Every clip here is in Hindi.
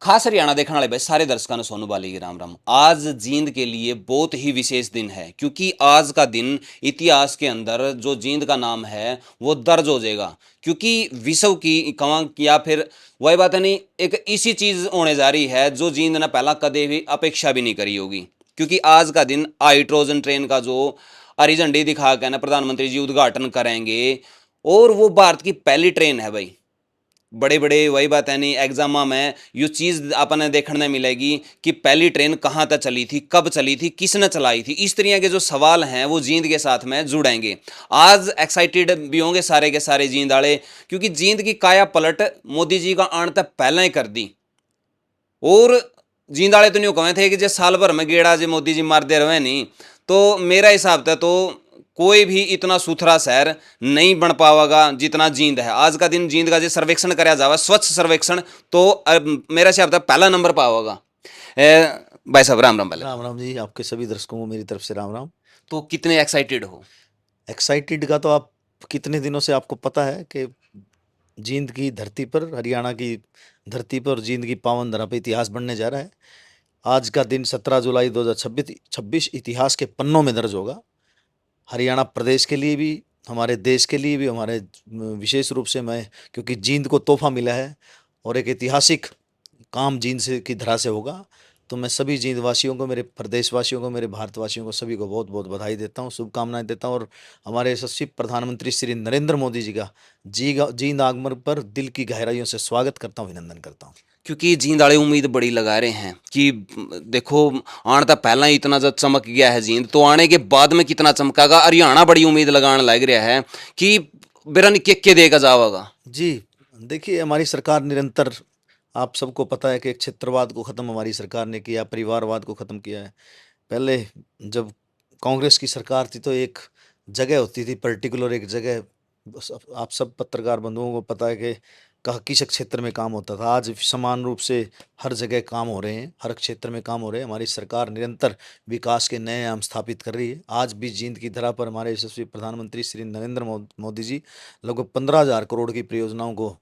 खास हरियाणा देखने वाले भाई सारे दर्शकों ने सोनू बाली की राम राम। आज जींद के लिए बहुत ही विशेष दिन है, क्योंकि आज का दिन इतिहास के अंदर जो जींद का नाम है वो दर्ज हो जाएगा। क्योंकि विश्व की कवा या फिर वही बात है नहीं, एक ऐसी चीज होने जा रही है जो जींद ने पहला कदे भी अपेक्षा भी नहीं करी होगी। क्योंकि आज का दिन हाइड्रोजन ट्रेन का जो हरी झंडी दिखा कर ना प्रधानमंत्री जी उद्घाटन करेंगे। और वो भारत की पहली ट्रेन है भाई। बड़े बड़े वही बात है नहीं, एग्जामा में ये चीज अपने देखने मिलेगी कि पहली ट्रेन कहाँ तक चली थी, कब चली थी, किसने चलाई थी। इस तरह के जो सवाल हैं वो जींद के साथ में जुड़ेंगे। आज एक्साइटेड भी होंगे सारे के सारे जींद वाले, क्योंकि जींद की काया पलट मोदी जी का आने तक पहले ही कर दी। और जींद वाले तो नहीं कहे थे कि जो साल भर में गेड़ा जो मोदी जी मारते रहे नहीं, तो मेरा हिसाब था तो कोई भी इतना सुथरा शहर नहीं बन पाएगा जितना जींद है। आज का दिन जींद का जो सर्वेक्षण कराया जावा, स्वच्छ सर्वेक्षण, तो मेरा हिसाब था पहला नंबर पाएगा। भाई साहब राम राम पहले तो। राम राम जी, आपके सभी दर्शकों को मेरी तरफ से राम राम। तो कितने एक्साइटेड हो? एक्साइटेड का तो आप कितने दिनों से आपको पता है कि जींद की धरती पर, हरियाणा की धरती पर जींद की पावन धरा पे इतिहास बनने जा रहा है। आज का दिन 17 जुलाई 2026 इतिहास के पन्नों में दर्ज होगा। हरियाणा प्रदेश के लिए भी, हमारे देश के लिए भी, हमारे विशेष रूप से मैं, क्योंकि जींद को तोहफा मिला है और एक ऐतिहासिक काम जींद से की धरा से होगा, तो मैं सभी जींद वासियों को, मेरे प्रदेशवासियों को, मेरे भारतवासियों को, सभी को बहुत बहुत बधाई देता हूँ, शुभकामनाएं देता हूँ। और हमारे यशस्वी प्रधानमंत्री श्री नरेंद्र मोदी जी का जींद आगमन पर दिल की गहराइयों से स्वागत करता हूँ, अभिनंदन करता हूँ। क्योंकि जींद वाले उम्मीद बड़ी लगा रहे हैं कि देखो, आने तो पहला ही इतना जब चमक गया है जींद, तो आने के बाद में कितना चमकागा। हरियाणा बड़ी उम्मीद लगाने लग रहा है कि बिरन के देगा जावागा। जी, देखिए, हमारी सरकार निरंतर, आप सबको पता है कि एक क्षेत्रवाद को ख़त्म हमारी सरकार ने किया, परिवारवाद को ख़त्म किया है। पहले जब कांग्रेस की सरकार थी तो एक जगह होती थी, पर्टिकुलर एक जगह, आप सब पत्रकार बंधुओं को पता है कि कहाँ किस क्षेत्र में काम होता था। आज समान रूप से हर जगह काम हो रहे हैं, हर क्षेत्र में काम हो रहे हैं। हमारी सरकार निरंतर विकास के नए आयाम स्थापित कर रही है। आज भी जींद की धरा पर हमारे यशस्वी प्रधानमंत्री श्री नरेंद्र मोदी जी लगभग 15,000 करोड़ की परियोजनाओं को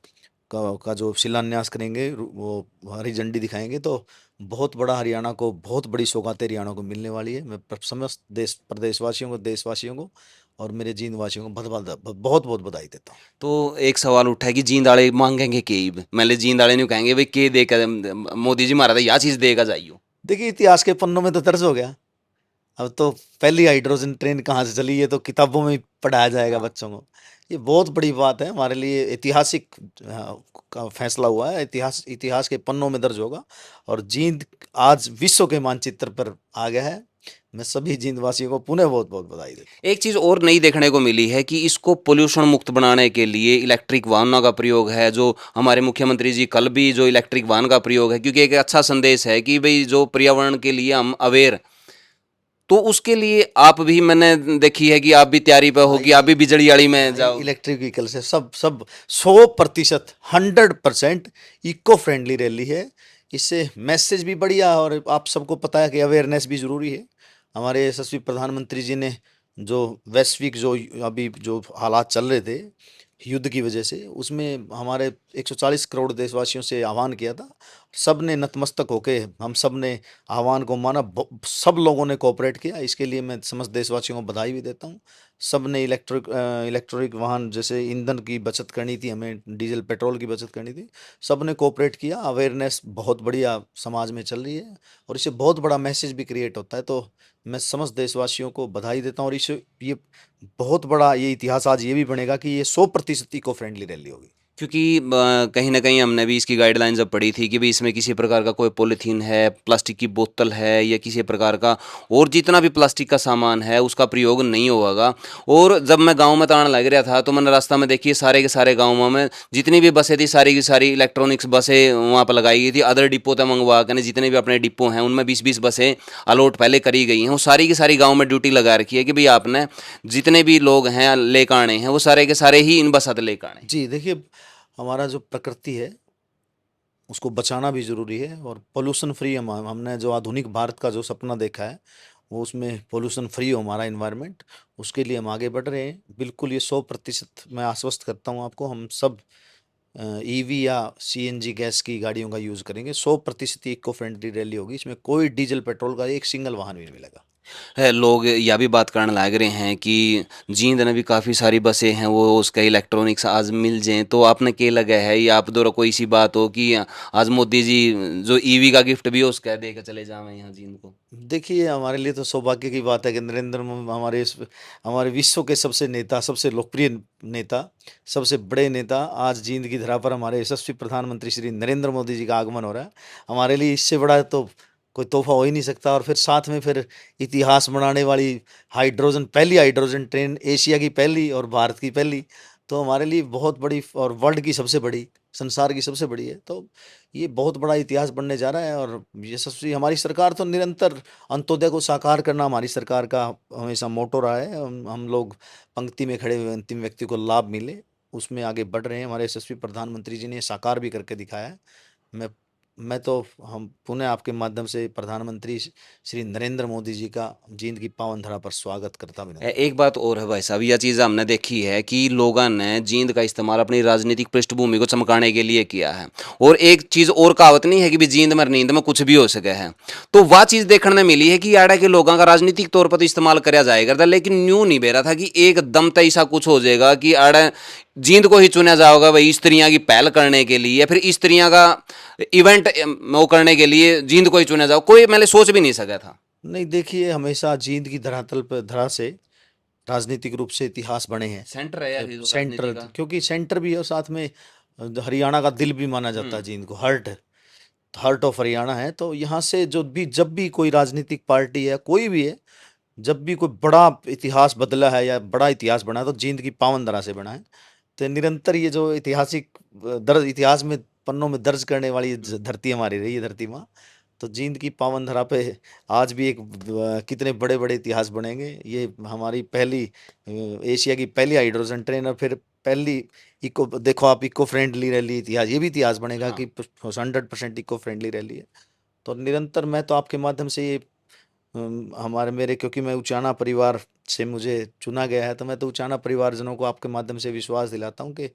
का जो शिलान्यास करेंगे, वो हरी झंडी दिखाएंगे, तो बहुत बड़ा हरियाणा को, बहुत बड़ी सौगातें हरियाणा को मिलने वाली है। मैं समस्त देश प्रदेशवासियों को, देशवासियों को और मेरे जींद वासियों को बहुत बहुत बधाई देता हूँ। तो एक सवाल उठा है कि जींद वाले मांगेंगे के, मैंने जींद वाले नहीं कहेंगे भाई के देगा मोदी जी मारा था या चीज देगा जाइयो। देखिए, इतिहास के पन्नों में तो दर्ज हो गया। अब तो पहली हाइड्रोजन ट्रेन कहाँ से चली, ये तो किताबों में ही पढ़ाया जाएगा हाँ। बच्चों को। ये बहुत बड़ी बात है हमारे लिए, ऐतिहासिक का फैसला हुआ है, इतिहास इतिहास के पन्नों में दर्ज होगा। और जींद आज विश्व के मानचित्र पर आ गया है। मैं सभी जींद वासियों को पुनः बहुत बहुत बधाई देता हूँ। एक चीज और नई देखने को मिली है कि इसको पोल्यूशन मुक्त बनाने के लिए इलेक्ट्रिक वाहनों का प्रयोग है। जो हमारे मुख्यमंत्री जी कल भी जो इलेक्ट्रिक वाहन का प्रयोग है, क्योंकि एक अच्छा संदेश है कि भाई जो पर्यावरण के लिए हम अवेयर, तो उसके लिए आप भी, मैंने देखी है कि आप भी तैयारी पे हो हाँ, कि आप भी बिजली वाली में जाओ। इलेक्ट्रिक व्हीकल से सब सब 100%, 100% इको फ्रेंडली रैली है। इससे मैसेज भी बढ़िया, और आप सबको पता है कि अवेयरनेस भी ज़रूरी है। हमारे यशस्वी प्रधानमंत्री जी ने जो वैश्विक, जो अभी जो हालात चल रहे थे युद्ध की वजह से, उसमें हमारे 140 करोड़ देशवासियों से आह्वान किया था। सब ने नतमस्तक होके, हम सब ने आह्वान को माना, सब लोगों ने कोऑपरेट किया। इसके लिए मैं समस्त देशवासियों को बधाई भी देता हूँ। सब ने इलेक्ट्रिक वाहन, जैसे ईंधन की बचत करनी थी, हमें डीजल पेट्रोल की बचत करनी थी, सब ने कोऑपरेट किया। अवेयरनेस बहुत बढ़िया समाज में चल रही है और इससे बहुत बड़ा मैसेज भी क्रिएट होता है। तो मैं समस्त देशवासियों को बधाई देता हूँ। और इसे, ये बहुत बड़ा, ये इतिहास आज ये भी बनेगा कि ये 100% इको फ्रेंडली रैली होगी। क्योंकि कहीं ना कहीं हमने भी इसकी गाइडलाइन जब पढ़ी थी कि भाई इसमें किसी प्रकार का कोई पॉलीथीन है, प्लास्टिक की बोतल है, या किसी प्रकार का और जितना भी प्लास्टिक का सामान है उसका प्रयोग नहीं होगा। और जब मैं गांव में ताने लग रहा था तो मैंने रास्ता में देखी सारे के सारे गाँवों में जितनी भी बसें थी सारी की सारी इलेक्ट्रॉनिक्स बसें वहाँ पर लगाई गई थी। अदर डिपो तक मंगवा कर जितने भी अपने डिपो हैं उनमें 20-20 बसें अलॉट पहले करी गई हैं। वो सारी की सारी गाँव में ड्यूटी लगा रखी है कि भाई आपने जितने भी लोग हैं लेकर आने हैं वो सारे के सारे ही इन बसत लेकर आने। जी, देखिए, हमारा जो प्रकृति है उसको बचाना भी ज़रूरी है। और पोल्यूशन फ्री, हमने जो आधुनिक भारत का जो सपना देखा है, वो उसमें पोल्यूशन फ्री हो हमारा इन्वायरमेंट, उसके लिए हम आगे बढ़ रहे हैं। बिल्कुल, ये 100% मैं आश्वस्त करता हूँ आपको। हम सब ईवी या सीएनजी गैस की गाड़ियों का यूज़ करेंगे। 100% इको फ्रेंडली रैली होगी, इसमें कोई डीजल पेट्रोल का एक सिंगल वाहन भी नहीं मिलेगा। है लोग यह भी बात करने लग रहे हैं कि जींद में भी काफ़ी सारी बसें हैं वो उसका इलेक्ट्रॉनिक्स आज मिल जाएं, तो आपने क्या लगा है या आप दोनों कोई सी बात हो कि आज मोदी जी जो ईवी का गिफ्ट भी हो उसका दे के चले जावें यहाँ जींद को। देखिए, हमारे लिए तो सौभाग्य की बात है कि हमारे विश्व के सबसे नेता, सबसे लोकप्रिय नेता, सबसे बड़े नेता आज जींद की धरा पर हमारे यशस्वी प्रधानमंत्री श्री नरेंद्र मोदी जी का आगमन हो रहा है। हमारे लिए इससे बड़ा तो कोई तोहफा हो ही नहीं सकता। और फिर साथ में फिर इतिहास बनाने वाली पहली हाइड्रोजन ट्रेन, एशिया की पहली और भारत की पहली, तो हमारे लिए बहुत बड़ी और वर्ल्ड की सबसे बड़ी, संसार की सबसे बड़ी है। तो ये बहुत बड़ा इतिहास बनने जा रहा है। और यशस्वी हमारी सरकार तो निरंतर अंत्योदय को साकार करना हमारी सरकार का हमेशा मोटो रहा है। हम लोग पंक्ति में खड़े हुए अंतिम व्यक्ति को लाभ मिले, उसमें आगे बढ़ रहे हैं। हमारे यशस्वी प्रधानमंत्री जी ने साकार भी करके दिखाया है। मैं मैं तो हम पुनः आपके माध्यम से प्रधानमंत्री श्री नरेंद्र मोदी जी का जींद की पावन धरा पर स्वागत करता अभिनंदन। एक बात और है भाई साहब, यह चीज़ हमने देखी है कि लोगों ने जींद का इस्तेमाल अपनी राजनीतिक पृष्ठभूमि को चमकाने के लिए किया है। और एक चीज़ और कहावत नहीं है कि भी जींद में नींद में कुछ भी हो सके है, तो वह चीज़ देखने में मिली है कि आड़ा के लोगों का राजनीतिक तौर पर तो इस्तेमाल करा जाएगा था, लेकिन न्यू नहीं बेरा था कि एकदम तो ऐसा कुछ हो जाएगा कि आड़ा जींद को ही चुना जाएगा भाई स्त्रियां की पहल करने के लिए या फिर स्त्रियां का इवेंट वो करने के लिए जींद को ही चुना जाओ, कोई मैंने सोच भी नहीं सका था। नहीं, देखिए, हमेशा जींद की धरातल पर धरा से राजनीतिक रूप से इतिहास बने हैं। सेंटर है यार ये जो सेंटर, राजनीति का। क्योंकि सेंटर भी है और साथ में हरियाणा का दिल भी माना जाता है जींद को। हार्ट ऑफ हरियाणा है। तो यहाँ से जब भी कोई राजनीतिक पार्टी है, कोई भी है, जब भी कोई बड़ा इतिहास बदला है या बड़ा इतिहास बना है तो जींद की पावन धरा से बना है। तो निरंतर ये जो ऐतिहासिक दर्ज इतिहास में पन्नों में दर्ज करने वाली धरती हमारी रही है, धरती माँ। तो जींद की पावन धरा पे आज भी कितने बड़े बड़े इतिहास बनेंगे। ये हमारी पहली एशिया की पहली हाइड्रोजन ट्रेन और फिर पहली इको, देखो आप, इको फ्रेंडली रैली, इतिहास, ये भी इतिहास बनेगा कि 100% इको फ्रेंडली रैली है। तो निरंतर मैं तो आपके माध्यम से ये हमारे मेरे क्योंकि मैं उचाना परिवार से मुझे चुना गया है, तो मैं तो उचाना परिवारजनों को आपके माध्यम से विश्वास दिलाता हूँ कि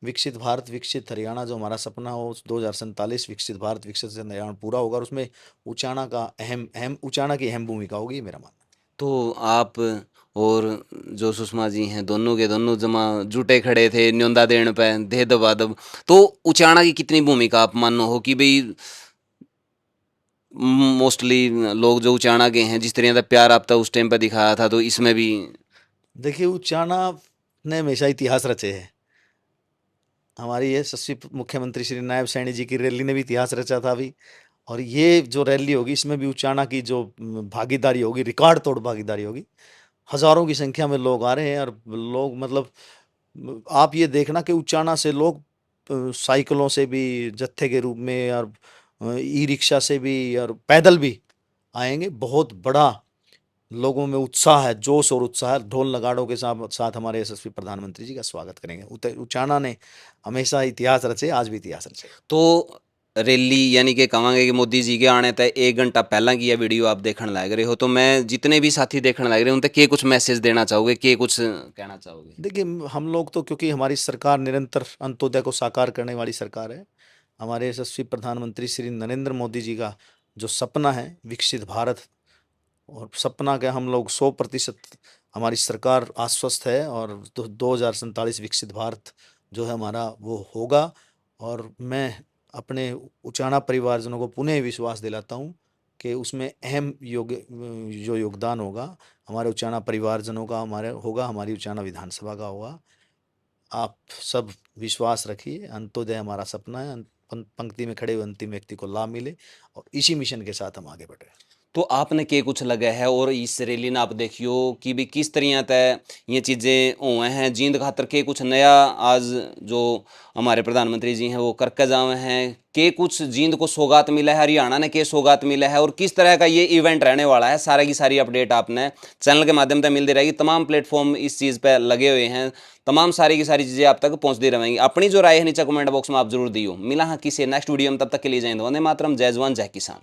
विकसित भारत, विकसित हरियाणा जो हमारा सपना हो, 2047 विकसित भारत, विकसित हरियाणा पूरा होगा और उसमें उचाना की अहम भूमिका होगी, ये मेरा मानना है। तो आप और जो सुषमा जी हैं दोनों के दोनों जमा जुटे खड़े थे न्योंदा देने पे दे दबा दब, तो उचाना की कितनी भूमिका आप मानो हो कि भाई मोस्टली लोग जो उचाना के हैं जिस तरह का प्यार आपका उस टाइम पे दिखाया था, तो इसमें भी। देखिए, उचाना ने हमेशा इतिहास रचे है। हमारी ये यशस्वी मुख्यमंत्री श्री नायब सैनी जी की रैली ने भी इतिहास रचा था अभी। और ये जो रैली होगी इसमें भी उचाना की जो भागीदारी होगी, रिकॉर्ड तोड़ भागीदारी होगी। हजारों की संख्या में लोग आ रहे हैं और लोग मतलब आप ये देखना कि उचाना से लोग साइकिलों से भी जत्थे के रूप में और ई रिक्शा से भी और पैदल भी आएंगे। बहुत बड़ा लोगों में उत्साह है, जोश और उत्साह है। ढोल नगाड़ों के साथ साथ हमारे यशस्वी प्रधानमंत्री जी का स्वागत करेंगे। उचाना ने हमेशा इतिहास रचे, आज भी इतिहास रचे। तो रैली यानी कि कहांगे कि मोदी जी के आने तक 1 घंटा पहला की यह वीडियो आप देखने लग रहे हो, तो मैं जितने भी साथी देखने लग रहे हैं उन तक के कुछ मैसेज देना चाहोगे, के कुछ कहना चाहोगे? देखिए, हम लोग तो, क्योंकि हमारी सरकार निरंतर अंत्योदय को साकार करने वाली सरकार है। हमारे यशस्वी प्रधानमंत्री श्री नरेंद्र मोदी जी का जो सपना है विकसित भारत, और सपना के हम लोग 100% हमारी सरकार आश्वस्त है। और 2047 विकसित भारत जो है हमारा वो होगा। और मैं अपने उचाना परिवारजनों को पुनः विश्वास दिलाता हूँ कि उसमें अहम जो योगदान होगा हमारे उचाना परिवारजनों का, हमारे होगा, हमारी उचाना विधानसभा का होगा। आप सब विश्वास रखिए, अंत्योदय हमारा सपना है। पंक्ति में खड़े हुए अंतिम व्यक्ति को लाभ मिले और इसी मिशन के साथ हम आगे बढ़ रहे हैं। तो आपने के कुछ लगा है और इस रैली ने आप देखियो कि भी किस तरह तय ये चीज़ें हुए हैं जींद खातर के कुछ नया आज जो हमारे प्रधानमंत्री जी हैं वो करके जावे हैं, के कुछ जींद को सौगात मिला है, हरियाणा ने के सौगात मिला है और किस तरह का ये इवेंट रहने वाला है, सारी की सारी अपडेट आपने चैनल के माध्यम से मिलती रहेगी। तमाम प्लेटफॉर्म इस चीज़ पर लगे हुए हैं, तमाम सारी की सारी चीज़ें आप तक पहुंचती रहेंगी। अपनी जो राय है नीचे कमेंट बॉक्स में आप जरूर दियो। मिला हाँ किसी नेक्स्ट वीडियो में, तब तक के लिए जय हिंद, वंदे मातरम, जय जवान जय किसान।